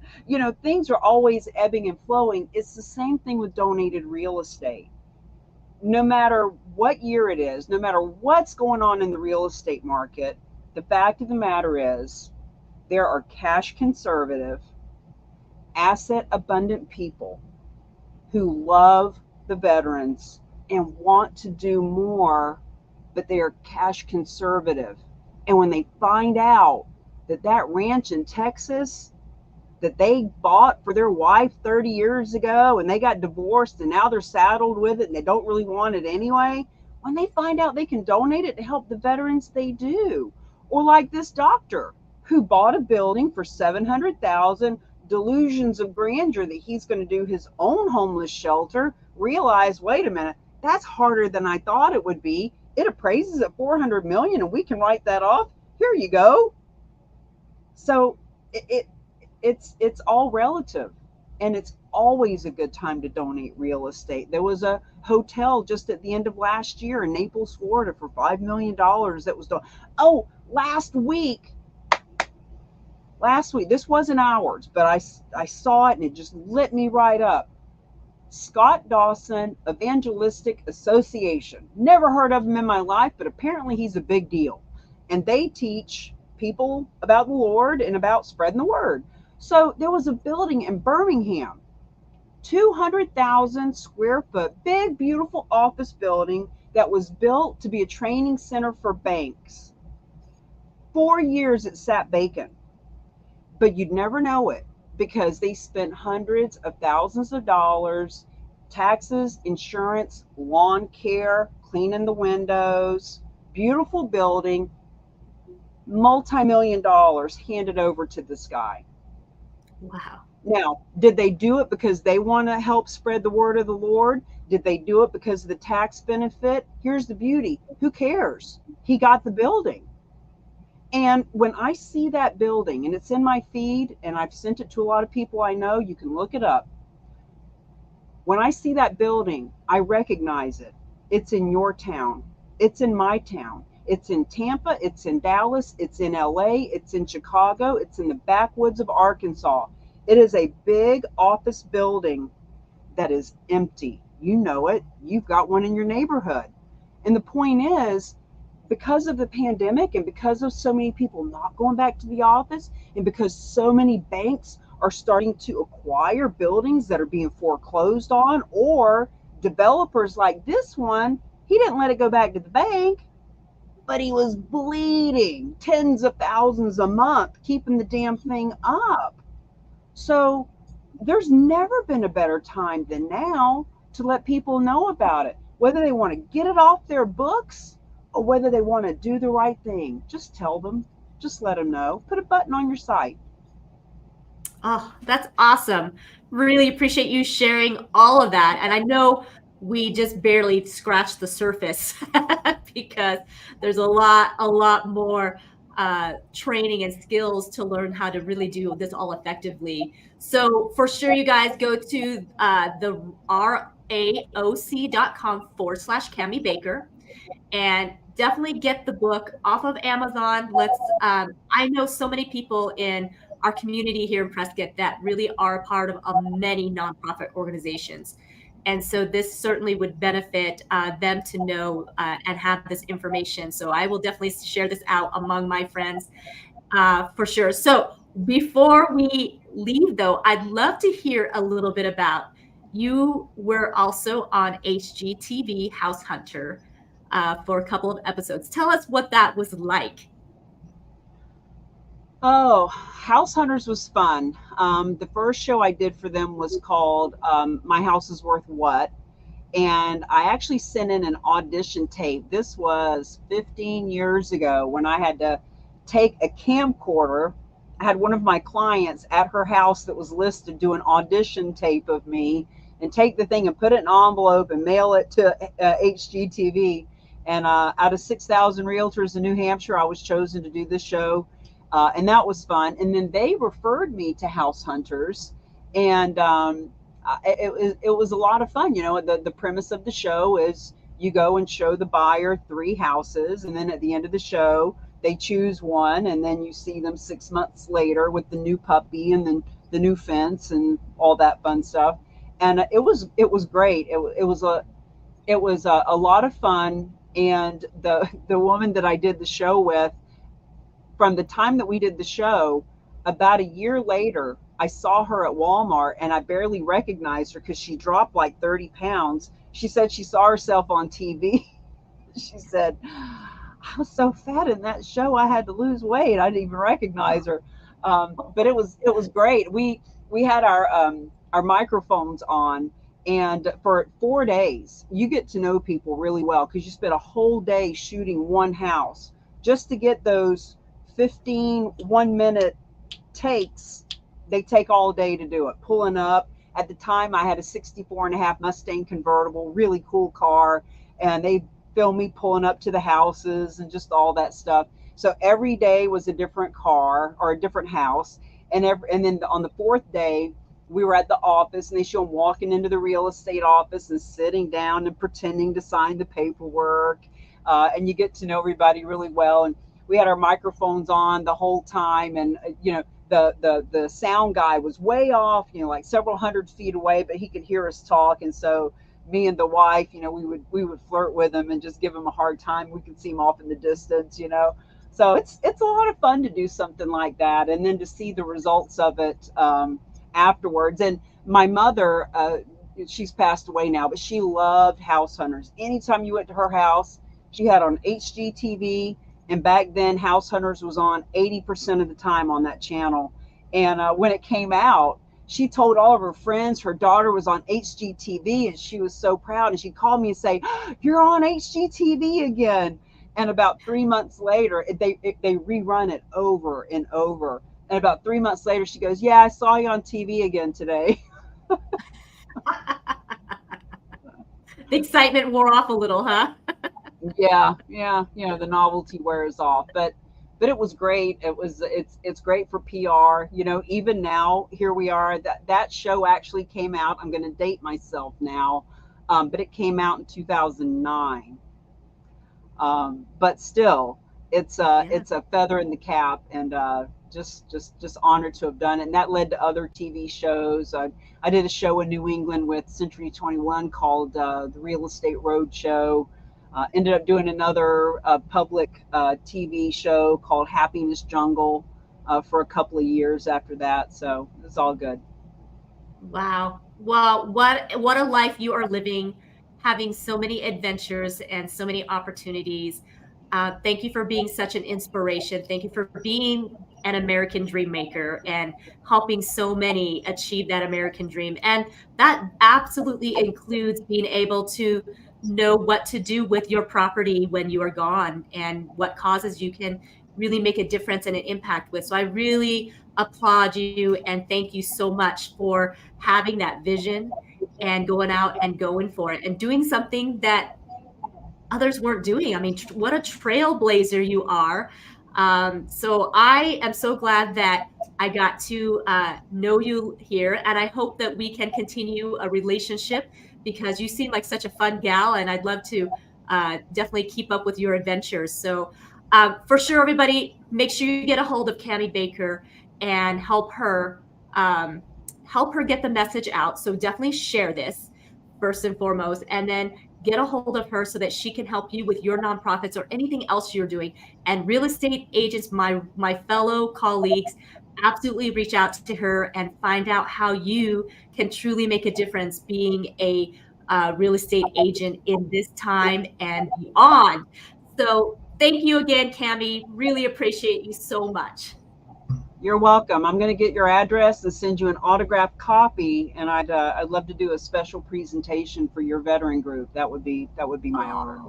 things are always ebbing and flowing. It's the same thing with donated real estate. No matter what year it is, no matter what's going on in the real estate market, the fact of the matter is there are cash conservative, asset abundant people who love the veterans and want to do more, but they are cash conservative. And when they find out that that ranch in Texas that they bought for their wife 30 years ago and they got divorced and now they're saddled with it and they don't really want it anyway, when they find out they can donate it to help the veterans, they do. Or like this doctor who bought a building for 700,000, delusions of grandeur that he's going to do his own homeless shelter, realize, wait a minute, that's harder than I thought it would be. It appraises at 400 million and we can write that off. Here you go. So it's all relative, and it's always a good time to donate real estate. There was a hotel just at the end of last year in Naples, Florida for $5 million that was done. Oh, last week, this wasn't ours, but I saw it and it just lit me right up. Scott Dawson Evangelistic Association. Never heard of him in my life, but apparently he's a big deal. And they teach people about the Lord and about spreading the word. So there was a building in Birmingham, 200,000 square foot, big, beautiful office building that was built to be a training center for banks. 4 years it sat vacant, but you'd never know it because they spent hundreds of thousands of dollars, taxes, insurance, lawn care, cleaning the windows, beautiful building, multi-million dollars handed over to this guy. Wow. Now, did they do it because they want to help spread the word of the Lord? Did they do it because of the tax benefit? Here's the beauty. Who cares? He got the building. And when I see that building, and it's in my feed, and I've sent it to a lot of people I know, you can look it up. When I see that building, I recognize it. It's in your town. It's in my town. It's in Tampa. It's in Dallas. It's in LA. It's in Chicago. It's in the backwoods of Arkansas. It is a big office building that is empty. You know it. You've got one in your neighborhood. And the point is, because of the pandemic and because of so many people not going back to the office, and because so many banks are starting to acquire buildings that are being foreclosed on, or developers like this one, he didn't let it go back to the bank, but he was bleeding tens of thousands a month, keeping the damn thing up. So there's never been a better time than now to let people know about it, whether they want to get it off their books or whether they want to do the right thing. Just tell them, just let them know. Put a button on your site. Oh, that's awesome. Really appreciate you sharing all of that. And I know we just barely scratched the surface because there's a lot more training and skills to learn how to really do this all effectively. So for sure, you guys go to the RAOC.com/Cami Baker and definitely get the book off of Amazon. I know so many people in our community here in Prescott that really are a part of many nonprofit organizations. And so this certainly would benefit them to know and have this information. So I will definitely share this out among my friends for sure. So before we leave, though, I'd love to hear a little bit about, you were also on HGTV House Hunter for a couple of episodes. Tell us what that was like. Oh, House Hunters was fun. The first show I did for them was called My House is Worth What? And I actually sent in an audition tape. This was 15 years ago when I had to take a camcorder. I had one of my clients at her house that was listed do an audition tape of me and take the thing and put it in an envelope and mail it to HGTV. And out of 6,000 realtors in New Hampshire, I was chosen to do this show. And that was fun. And then they referred me to House Hunters, and it was a lot of fun. You know, the premise of the show is you go and show the buyer 3 houses, and then at the end of the show, they choose one, and then you see them 6 months later with the new puppy and then the new fence and all that fun stuff. And it was great. It was a lot of fun. And the woman that I did the show with, from the time that we did the show, about a year later, I saw her at Walmart and I barely recognized her because she dropped like 30 pounds. She said she saw herself on TV. She said, I was so fat in that show, I had to lose weight. I didn't even recognize her. But it was great. We had our microphones on, and for 4 days, you get to know people really well because you spend a whole day shooting one house just to get those 15 1-minute takes. They take all day to do it. Pulling up. At the time, I had a 64 and a half Mustang convertible, really cool car, and they filmed me pulling up to the houses and just all that stuff. So every day was a different car or a different house, and then on the fourth day, we were at the office, and they show them walking into the real estate office and sitting down and pretending to sign the paperwork, and you get to know everybody really well. And we had our microphones on the whole time, and the sound guy was way off, like several hundred feet away, but he could hear us talk. And so me and the wife, we would flirt with him and just give him a hard time. We could see him off in the distance. So it's a lot of fun to do something like that, and then to see the results of it afterwards. And my mother, she's passed away now, but she loved House Hunters. Anytime you went to her house, she had on HGTV. And back then, House Hunters was on 80% of the time on that channel. And when it came out, she told all of her friends her daughter was on HGTV, and she was so proud. And she called me and say, "You're on HGTV again." And about 3 months later, they rerun it over and over. And about 3 months later, she goes, "Yeah, I saw you on TV again today." The excitement wore off a little, huh? Yeah, yeah, the novelty wears off, but it was great. It's great for PR. Even now, here we are. That show actually came out. I'm going to date myself now, but it came out in 2009. But still, it's a feather in the cap, and just honored to have done it. And that led to other TV shows. I did a show in New England with Century 21 called the Real Estate Roadshow. Ended up doing another public TV show called Happiness Jungle for a couple of years after that. So it's all good. Wow. Well, what a life you are living, having so many adventures and so many opportunities. Thank you for being such an inspiration. Thank you for being an American dream maker and helping so many achieve that American dream. And that absolutely includes being able to know what to do with your property when you are gone and what causes you can really make a difference and an impact with. So I really applaud you and thank you so much for having that vision and going out and going for it and doing something that others weren't doing. I mean, what a trailblazer you are. So I am so glad that I got to know you here, and I hope that we can continue a relationship because you seem like such a fun gal, and I'd love to definitely keep up with your adventures. So for sure, everybody, make sure you get a hold of Cami Baker and help her get the message out. So definitely share this first and foremost, and then get a hold of her so that she can help you with your nonprofits or anything else you're doing. And real estate agents, my fellow colleagues, absolutely reach out to her and find out how you can truly make a difference being a real estate agent in this time and beyond. So thank you again, Cami. Really appreciate you so much. You're welcome. I'm going to get your address and send you an autographed copy, and I'd love to do a special presentation for your veteran group. That would be my honor.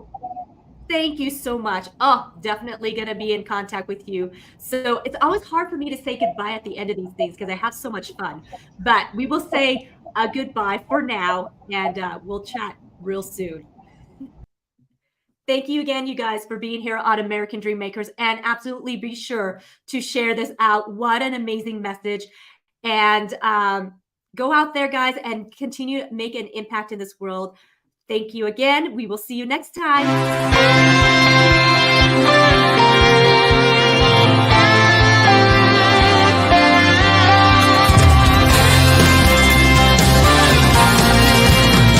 Thank you so much. Oh, definitely going to be in contact with you. So it's always hard for me to say goodbye at the end of these things because I have so much fun. But we will say goodbye for now, and we'll chat real soon. Thank you again, you guys, for being here on American Dream Makers, and absolutely be sure to share this out. What an amazing message. And go out there, guys, and continue to make an impact in this world. Thank you again. We will see you next time.